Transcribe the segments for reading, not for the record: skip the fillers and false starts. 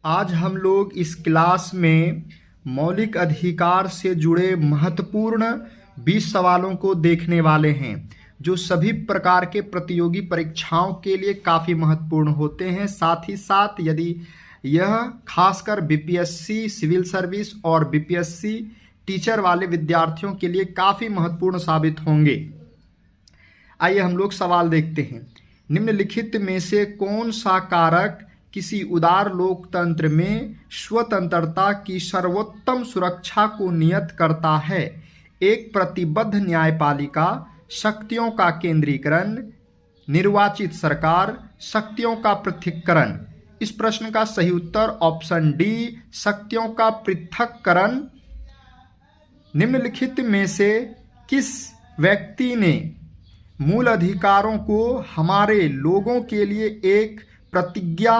आज हम लोग इस क्लास में मौलिक अधिकार से जुड़े महत्वपूर्ण 20 सवालों को देखने वाले हैं, जो सभी प्रकार के प्रतियोगी परीक्षाओं के लिए काफ़ी महत्वपूर्ण होते हैं। साथ ही साथ यदि यह खासकर बीपीएससी सिविल सर्विस और बीपीएससी टीचर वाले विद्यार्थियों के लिए काफ़ी महत्वपूर्ण साबित होंगे। आइए हम लोग सवाल देखते हैं। निम्नलिखित में से कौन सा कारक किसी उदार लोकतंत्र में स्वतंत्रता की सर्वोत्तम सुरक्षा को नियत करता है? एक प्रतिबद्ध न्यायपालिका, शक्तियों का केंद्रीकरण, निर्वाचित सरकार, शक्तियों का पृथक्करण। इस प्रश्न का सही उत्तर ऑप्शन डी, शक्तियों का पृथक्करण। निम्नलिखित में से किस व्यक्ति ने मूल अधिकारों को हमारे लोगों के लिए एक प्रतिज्ञा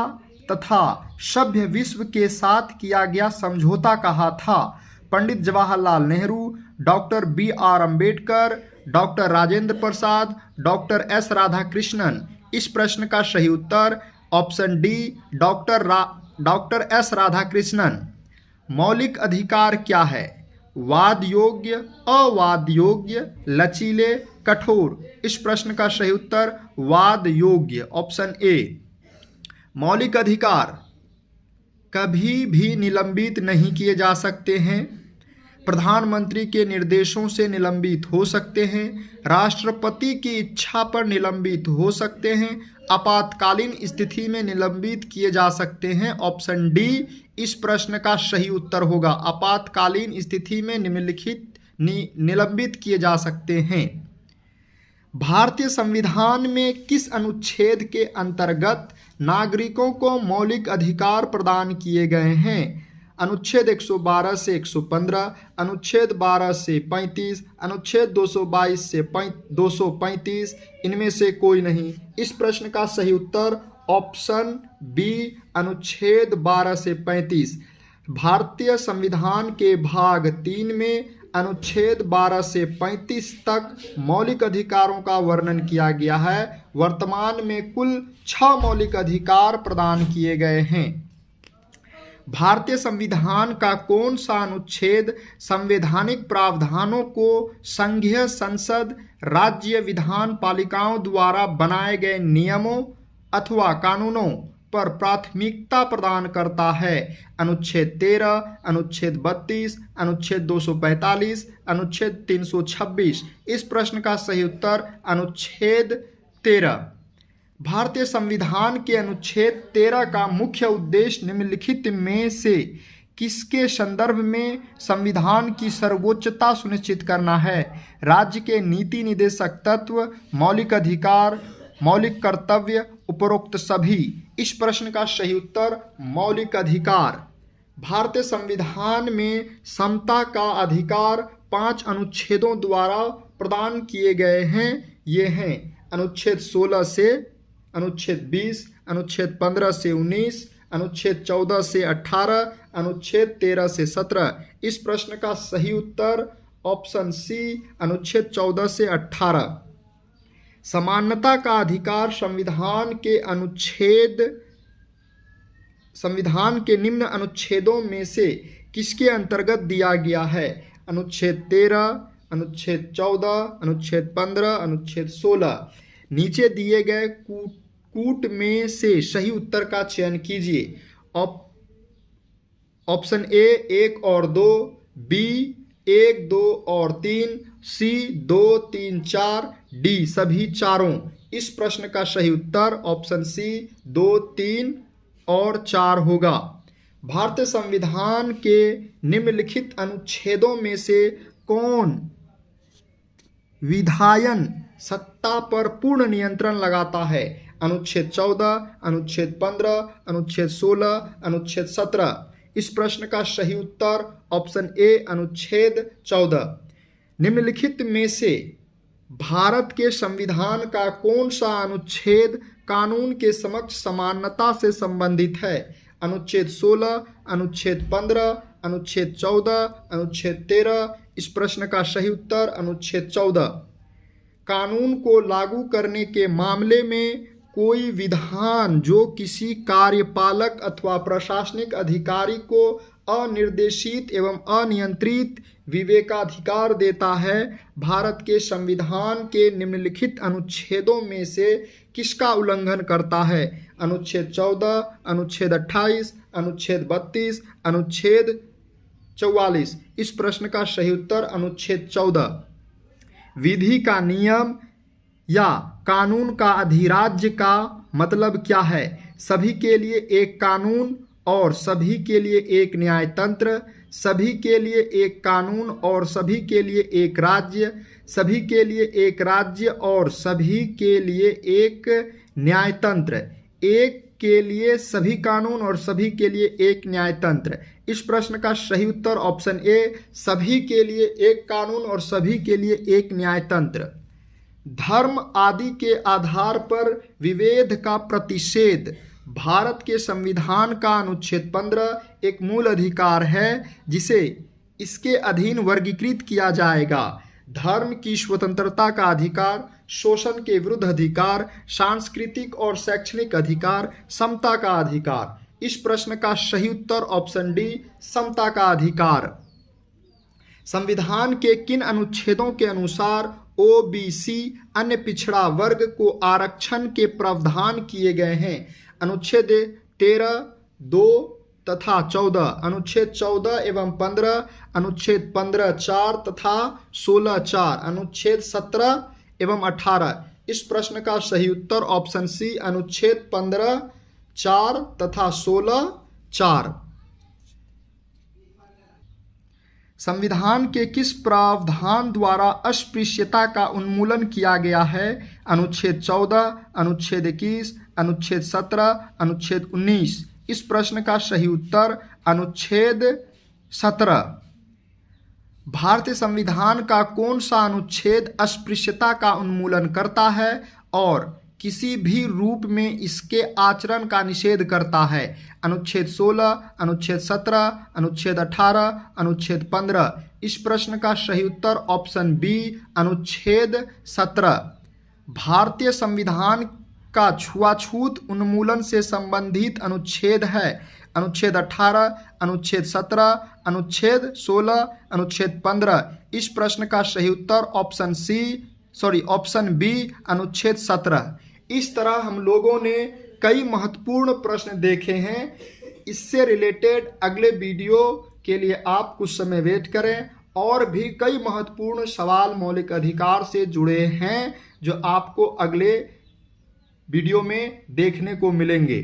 तथा सभ्य विश्व के साथ किया गया समझौता कहा था? Pandit Jawaharlal Nehru, doctor B R. Ambedkar, doctor Rajendra Prasad, doctor S. Radhakrishnan. इस प्रश्न का सही उत्तर option D, doctor S. Radhakrishnan. मौलिक अधिकार क्या है? वाद योग्य, अवाद योग्य, लचीले, कठोर। इस प्रश्न का सही उत्तर वाद योग्य, ऑप्शन ए। मौलिक अधिकार कभी भी निलंबित नहीं किए जा सकते हैं। प्रधानमंत्री के निर्देशों से निलंबित हो सकते हैं, राष्ट्रपति की इच्छा पर निलंबित हो सकते हैं, आपातकालीन स्थिति में निलंबित किए जा सकते हैं। ऑप्शन डी इस प्रश्न का सही उत्तर होगा। आपातकालीन स्थिति में निम्नलिखित निलंबित किए जा सकते हैं। भारतीय संविधान में किस अनुच्छेद के अंतर्गत नागरिकों को मौलिक अधिकार प्रदान किए गए हैं? अनुच्छेद 112 से 115, अनुच्छेद 12 से 35, अनुच्छेद 222 से 235। इनमें से कोई नहीं। इस प्रश्न का सही उत्तर ऑप्शन बी, अनुच्छेद 12 से 35। भारतीय संविधान के भाग 3 में अनुच्छेद 12 से 35 तक मौलिक अधिकारों का वर्णन किया गया है। वर्तमान में कुल 6 मौलिक अधिकार प्रदान किए गए हैं। भारतीय संविधान का कौन सा अनुच्छेद संवैधानिक प्रावधानों को संघीय संसद, राज्य विधान पालिकाओं द्वारा बनाए गए नियमों अथवा कानूनों पर प्राथमिकता प्रदान करता है? अनुच्छेद 13, अनुच्छेद 32, अनुच्छेद 245, अनुच्छेद 326। इस प्रश्न का सही उत्तर अनुच्छेद 13। भारतीय संविधान के अनुच्छेद 13 का मुख्य उद्देश्य निम्नलिखित में से किसके संदर्भ में संविधान की सर्वोच्चता सुनिश्चित करना है? राज्य के नीति निदेशक तत्व, मौलिक अधिकार, मौलिक कर्तव्य, उपरोक्त सभी। इस प्रश्न का सही उत्तर मौलिक अधिकार। भारतीय संविधान में समता का अधिकार 5 अनुच्छेदों द्वारा प्रदान किए गए हैं। ये हैं अनुच्छेद 16 से अनुच्छेद 20, अनुच्छेद 15 से 19, अनुच्छेद 14 से 18, अनुच्छेद 13 से 17। इस प्रश्न का सही उत्तर ऑप्शन सी, अनुच्छेद 14 से 18। समानता का अधिकार संविधान के निम्न अनुच्छेदों में से किसके अंतर्गत दिया गया है? अनुच्छेद 13, अनुच्छेद 14, अनुच्छेद 15, अनुच्छेद 16। नीचे दिए गए कूट में से सही उत्तर का चयन कीजिए। ऑप्शन ए 1 और 2, बी 1, 2 और 3, सी 2, 3, 4, डी सभी चारों। इस प्रश्न का सही उत्तर ऑप्शन सी 2, 3 और 4 होगा। भारतीय संविधान के निम्नलिखित अनुच्छेदों में से कौन विधायन सत्ता पर पूर्ण नियंत्रण लगाता है? अनुच्छेद 14, अनुच्छेद 15, अनुच्छेद 16, अनुच्छेद 17। इस प्रश्न का सही उत्तर ऑप्शन ए, अनुच्छेद 14। निम्नलिखित में से भारत के संविधान का कौन सा अनुच्छेद कानून के समक्ष समानता से संबंधित है? अनुच्छेद 16, अनुच्छेद 15, अनुच्छेद 14, अनुच्छेद 13। इस प्रश्न का सही उत्तर अनुच्छेद 14। कानून को लागू करने के मामले में कोई विधान जो किसी कार्यपालक अथवा प्रशासनिक अधिकारी को अनिर्देशित एवं अनियंत्रित विवेकाधिकार देता है, भारत के संविधान के निम्नलिखित अनुच्छेदों में से किसका उल्लंघन करता है? अनुच्छेद 14, अनुच्छेद 28, अनुच्छेद 32, अनुच्छेद 44। इस प्रश्न का सही उत्तर अनुच्छेद 14। विधि का नियम या कानून का अधिराज्य का मतलब क्या है? सभी के लिए एक कानून और सभी के लिए एक न्यायतंत्र, सभी के लिए एक कानून और सभी के लिए एक राज्य, सभी के लिए एक राज्य और सभी के लिए एक न्यायतंत्र, एक के लिए सभी कानून और सभी के लिए एक न्यायतंत्र। इस प्रश्न का सही उत्तर ऑप्शन ए, सभी के लिए एक कानून और सभी के लिए एक न्यायतंत्र। धर्म आदि के आधार पर विभेद का प्रतिषेध भारत के संविधान का अनुच्छेद 15 एक मूल अधिकार है जिसे इसके अधीन वर्गीकृत किया जाएगा। धर्म की स्वतंत्रता का अधिकार, शोषण के विरुद्ध अधिकार, सांस्कृतिक और शैक्षणिक अधिकार, समता का अधिकार। इस प्रश्न का सही उत्तर ऑप्शन डी, समता का अधिकार। संविधान के किन अनुच्छेदों के अनुसार ओबीसी अन्य पिछड़ा वर्ग को आरक्षण के प्रावधान किए गए हैं? अनुच्छेद 13, 2 तथा 14, अनुच्छेद 14 एवं 15, अनुच्छेद 15 4 तथा 16 4, अनुच्छेद 17 एवं 18। इस प्रश्न का सही उत्तर ऑप्शन सी, अनुच्छेद 15 4 तथा 16 4। संविधान के किस प्रावधान द्वारा अस्पृश्यता का उन्मूलन किया गया है? अनुच्छेद 14, अनुच्छेद 21, अनुच्छेद 17, अनुच्छेद 19। इस प्रश्न का सही उत्तर अनुच्छेद 17। भारतीय संविधान का कौन सा अनुच्छेद अस्पृश्यता का उन्मूलन करता है और किसी भी रूप में इसके आचरण का निषेध करता है? अनुच्छेद 16, अनुच्छेद 17, अनुच्छेद 18, अनुच्छेद 15। इस प्रश्न का सही उत्तर ऑप्शन बी, अनुच्छेद 17। भारतीय संविधान का छुआछूत उन्मूलन से संबंधित अनुच्छेद है? अनुच्छेद 18, अनुच्छेद 17, अनुच्छेद 16, अनुच्छेद 15। इस प्रश्न का सही उत्तर ऑप्शन बी, अनुच्छेद 17। इस तरह हम लोगों ने कई महत्वपूर्ण प्रश्न देखे हैं। इससे रिलेटेड अगले वीडियो के लिए आप कुछ समय वेट करें। और भी कई महत्वपूर्ण सवाल मौलिक अधिकार से जुड़े हैं जो आपको अगले वीडियो में देखने को मिलेंगे।